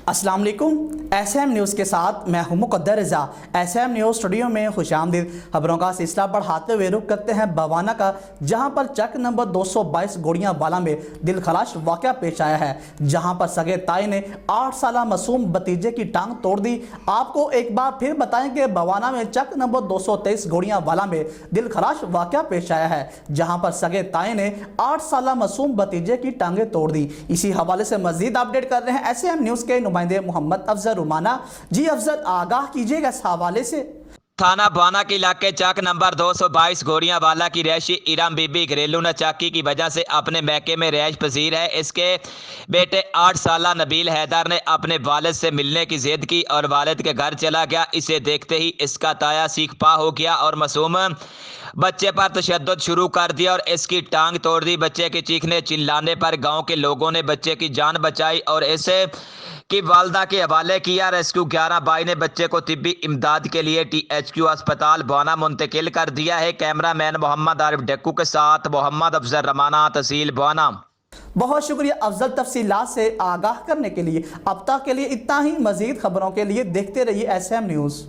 अस्सलाम वालेकुम। SM news के साथ मैं हूं मुक़द्दर रज़ा। SM न्यूज़ स्टूडियो में खुशामदीद। खबरों का सिलसिला बढ़ाते हुए रुख करते हैं बवाना का, जहां पर चक नंबर 222 गोड़ियांवाला में दिलखराश वाक़या पेश आया है, जहां पर सगे ताई ने 8 साला मासूम भतीजे की टांग तोड़ दी। आपको एक बार फिर बताएं कि बवाना में चक नंबर 223 गोड़ियांवाला में दिलखराश वाक़या पेश आया है, जहां पर सगे ताई ने 8 साला मासूम भतीजे की टांगें तोड़ दी। इसी हवाले से मजीद अपडेट कर रहे हैं SM न्यूज़ के नुमाइंदे मोहम्मद अफजल रुमाना। जी अफजल, आगाह कीजिएगा इस हवाले से। थाना बाना के इलाके चक नंबर 222 गोड़ियांवाला की रैशी इरम बीबी घरेलू नाचाकी की वजह से अपने मैके में रैश पजीर है। इसके बेटे 8 साला नबील हैदर ने अपने वालिद से मिलने की जिद की और वालिद के घर चला गया। इसे देखते ही इसका ताया सीख पा हो गया और मासूम बच्चे पर तशद्दुद शुरू कर दिया और इसकी टांग तोड़ दी। बच्चे के चीखने चिल्लाने पर गांव के लोगों ने बच्चे की जान बचाई और इसे की वालदा के हवाले किया। रेस्क्यू 11 बाई ने बच्चे को तिब्बी इमदाद के लिए THQ अस्पताल बाना मुंतकिल कर दिया है। कैमरामैन मोहम्मद आरिफ डेक्कू के साथ मोहम्मद अफजल रमाना, तहसील बाना। बहुत शुक्रिया अफजल, तफसीलात से आगाह करने के लिए। अब तक के लिए इतना ही। मजीद खबरों के लिए देखते रहिए SM न्यूज़।